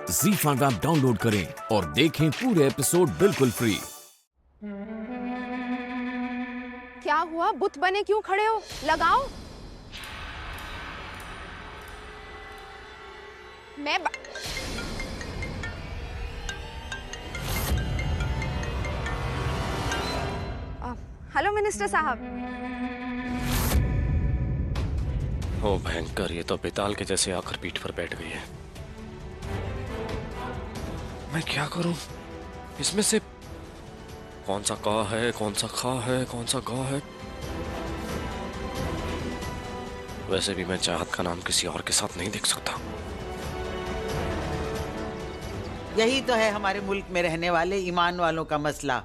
ZEE5 app download करें और देखें पूरे एपिसोड बिल्कुल फ्री। क्या हुआ? बुत बने क्यों खड़े हो? लगाओ। मैं हेलो मिनिस्टर साहब। ओ भयंकर, ये तो बेताल के जैसे आकर पीठ पर बैठ गई है। मैं क्या करूं? इसमें से कौन सा का है, कौन सा खा है, कौन सा गा है? वैसे भी मैं चाहत का नाम किसी और के साथ नहीं देख सकता। यही तो है हमारे मुल्क में रहने वाले ईमान वालों का मसला,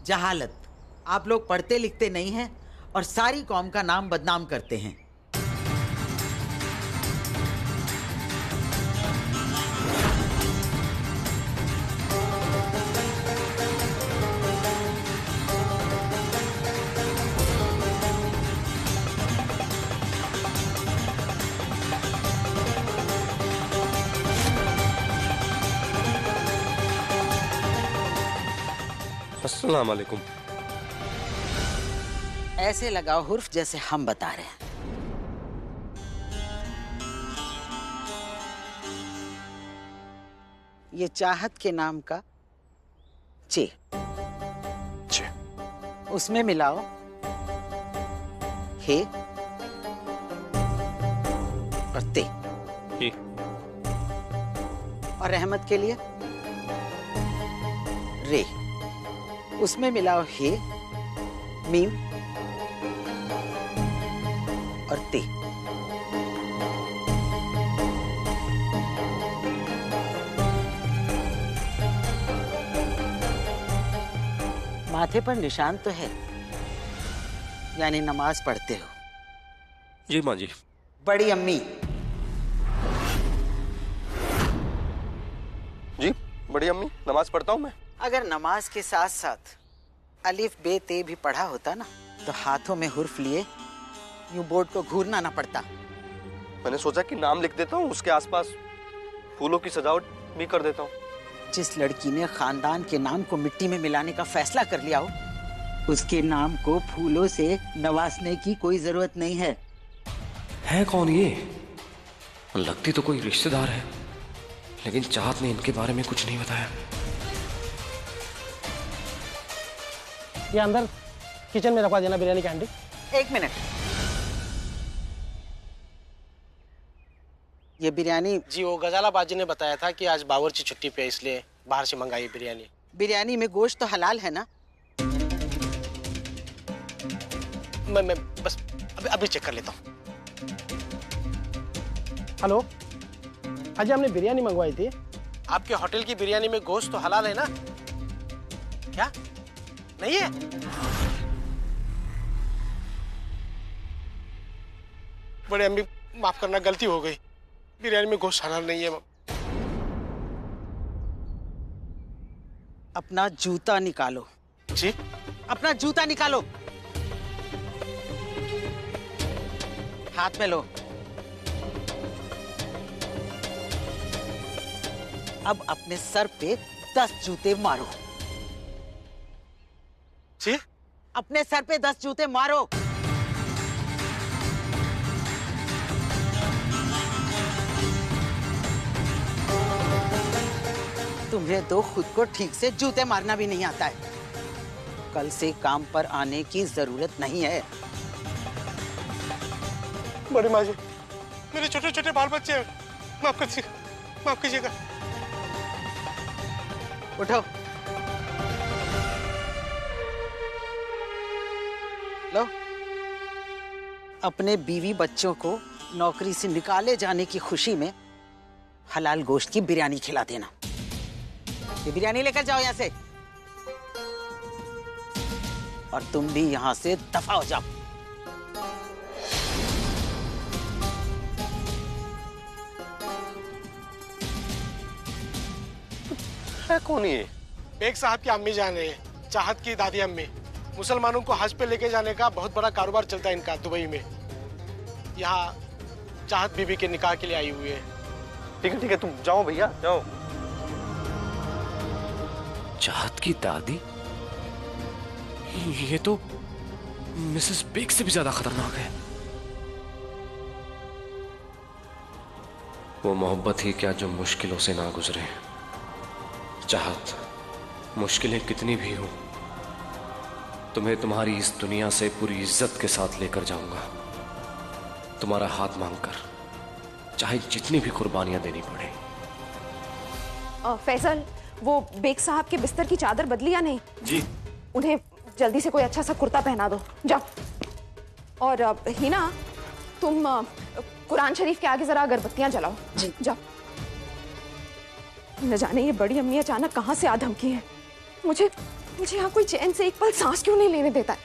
जहालत। आप लोग पढ़ते लिखते नहीं हैं और सारी कौम का नाम बदनाम करते हैं। अस्सलाम वालेकुम। ऐसे लगाओ हुर्फ जैसे हम बता रहे हैं। ये चाहत के नाम का चे। चे। उसमें मिलाओ हे और ते। ही। और रहमत के लिए रे। उसमें मिलाओ हे, मीम और ते। माथे पर निशान तो है, यानी नमाज पढ़ते हो? जी माँ जी। बड़ी अम्मी। जी बड़ी अम्मी, नमाज पढ़ता हूँ मैं। अगर नमाज के साथ साथ अलिफ बे ते भी पढ़ा होता ना, तो हाथों में हुर्फ लिए यूं बोर्ड को घूरना ना पड़ता। मैंने सोचा कि नाम लिख देता हूँ, उसके आसपास फूलों की सजावट भी कर देता हूँ। जिस लड़की ने खानदान के नाम को मिट्टी में मिलाने का फैसला कर लिया हो, उसके नाम को फूलों से नवाजने की कोई जरूरत नहीं है। है कौन ये? लगती तो कोई रिश्तेदार है, लेकिन चाहत ने इनके बारे में कुछ नहीं बताया। ये अंदर किचन में रखवा देना बिरयानी की हांडी। एक मिनट। ये बिरयानी? जी वो गजाला बाजी ने बताया था कि आज बावर्ची छुट्टी पे है, इसलिए बाहर से मंगाई बिरयानी। बिरयानी में गोश्त तो हलाल है ना? मैं बस अभी चेक कर लेता हूँ। हेलो, आज हमने बिरयानी मंगवाई थी। आपके होटल की बिरयानी में गोश्त तो हलाल है ना? क्या नहीं है? बड़े अम्मी माफ करना, गलती हो गई। बिरयानी में गोश्त हलाल नहीं है। अपना जूता निकालो। जी? अपना जूता निकालो। हाथ में लो। अब अपने सर पे 10 जूते मारो। जी? अपने सर पे 10 जूते मारो। तुम्हें तो खुद को ठीक से जूते मारना भी नहीं आता है। कल से काम पर आने की जरूरत नहीं है। बड़ी माँ जी, मेरे छोटे छोटे बाल बच्चे हैं, माफ कीजिएगा, माफ कीजिएगा। उठो। लो, अपने बीवी बच्चों को नौकरी से निकाले जाने की खुशी में हलाल गोश्त की बिरयानी खिला देना। ये बिरयानी लेकर जाओ यहाँ से, और तुम भी यहाँ से दफा हो जाओ। है कौन ये? बेग साहब की अम्मी जान है, चाहत की दादी अम्मी। मुसलमानों को हज पे लेके जाने का बहुत बड़ा कारोबार चलता है इनका दुबई में। यहाँ चाहत बीबी के निकाह के लिए आई हुई है। ठीक है तुम जाओ भैया जाओ। चाहत की दादी? ये तो मिसेस बेग से भी ज्यादा खतरनाक है। वो मोहब्बत ही क्या जो मुश्किलों से ना गुजरे। चाहत, मुश्किलें कितनी भी हो, तुम्हें तुम्हारी इस दुनिया से पूरी इज्जत के साथ लेकर जाऊंगा, तुम्हारा हाथ मांगकर, चाहे जितनी भी कुर्बानियां देनी पड़े। फैसल, वो बेग साहब के बिस्तर की चादर बदली या नहीं? जी। उन्हें जल्दी से कोई अच्छा सा कुर्ता पहना दो, जाओ। और हिना, तुम कुरान शरीफ के आगे जरा अगरबत्तियां जलाओ। जी, जाओ। न जाने ये बड़ी अम्मी अचानक कहां से आ धमकी है। मुझे यहाँ कोई चैन से एक पल सांस क्यों नहीं लेने देता है।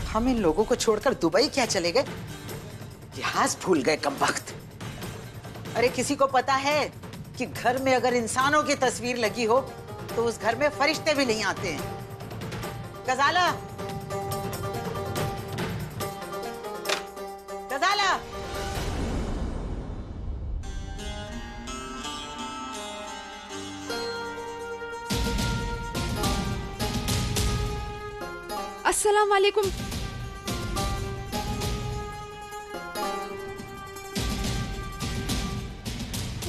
हम इन लोगों को छोड़कर दुबई क्या चले गए? इतिहास भूल गए कमबख्त। अरे किसी को पता है कि घर में अगर इंसानों की तस्वीर लगी हो तो उस घर में फरिश्ते भी नहीं आते हैं। गजाला, गजाला, अस्सलाम वालेकुम।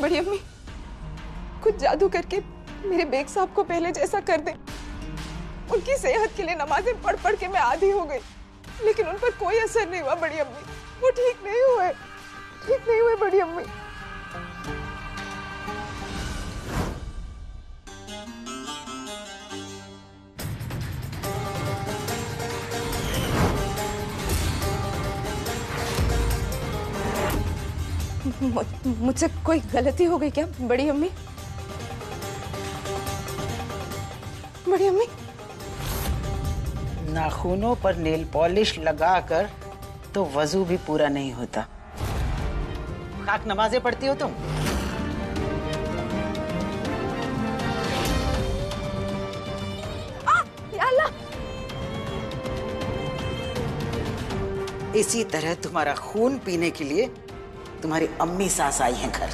बड़ी अम्मी, कुछ जादू करके मेरे बेग साहब को पहले जैसा कर दे। उनकी सेहत के लिए नमाजें पढ़ पढ़ के मैं आदी हो गई, लेकिन उन पर कोई असर नहीं हुआ बड़ी अम्मी। वो ठीक नहीं हुए बड़ी अम्मी। मुझसे कोई गलती हो गई क्या बड़ी अम्मी? बड़ी अम्मी, नाखूनों पर नेल पॉलिश लगाकर तो वजू भी पूरा नहीं होता। खाक नमाजें पढ़ती हो तुम? या अल्लाह! इसी तरह तुम्हारा खून पीने के लिए तुम्हारी अम्मी सास आई हैं घर।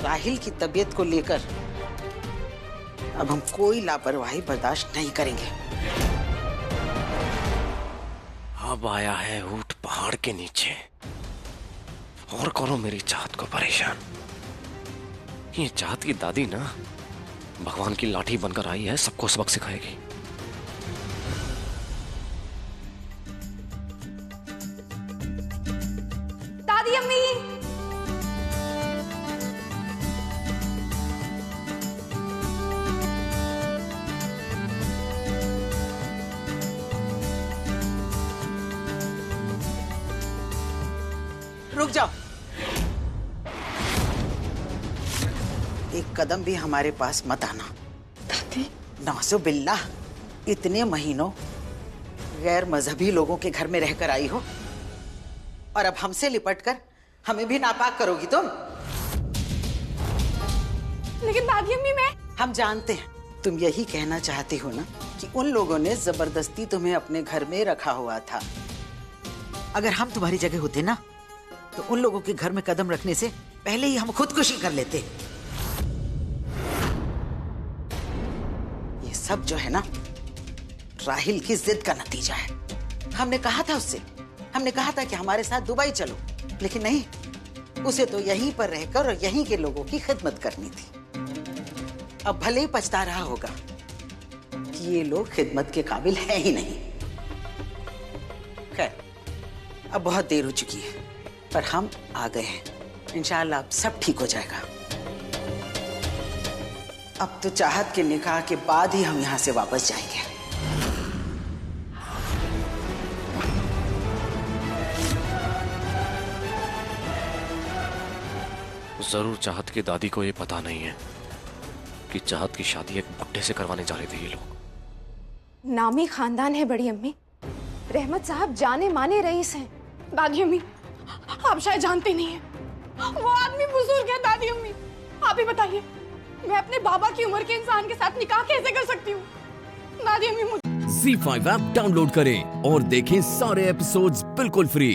राहिल की तबीयत को लेकर अब हम कोई लापरवाही बर्दाश्त नहीं करेंगे। अब आया है ऊंट पहाड़ के नीचे, और करो मेरी चाहत को परेशान। ये चाहत की दादी ना भगवान की लाठी बनकर आई है, सबको सबक सिखाएगी। दादी अम्मी, रुक जाओ। एक कदम भी हमारे पास मत आना। दादी, नौजुबिल्लाह, इतने महीनों गैर मजहबी लोगों के घर में रहकर आई हो और अब हमसे लिपटकर हमें भी नापाक करोगी तुम? लेकिन दादी अम्मी, मैं... हम जानते हैं तुम यही कहना चाहती हो ना कि उन लोगों ने जबरदस्ती तुम्हें अपने घर में रखा हुआ था। अगर हम तुम्हारी जगह होते ना तो उन लोगों के घर में कदम रखने से पहले ही हम खुदकुशी कर लेते। ये सब जो है ना राहिल की जिद का नतीजा है। हमने कहा था उससे, हमने कहा था कि हमारे साथ दुबई चलो, लेकिन नहीं, उसे तो यहीं पर रहकर और यहीं के लोगों की खिदमत करनी थी। अब भले ही पछता रहा होगा कि ये लोग खिदमत के काबिल है ही नहीं। खैर, अब बहुत देर हो चुकी है, पर हम आ गए हैं। इंशाअल्लाह अब सब ठीक हो जाएगा। अब तो चाहत के निकाह के बाद ही हम यहां से वापस जाएंगे। जरूर चाहत की दादी को ये पता नहीं है कि चाहत की शादी एक बुड्ढे से करवाने जा रहे थे ये लोग। नामी खानदान है बड़ी अम्मी। रहमत साहब जाने माने रईस हैं। दादी अम्मी, आप शायद जानते नहीं हैं, वो आदमी बुजुर्ग है। दादी अम्मी, आप ही बताइए, मैं अपने बाबा की उम्र के इंसान के साथ निकाह कैसे दी अम्मी मुझे। ZEE5 ऐप डाउनलोड करें और देखें सारे एपिसोड्स बिल्कुल फ्री।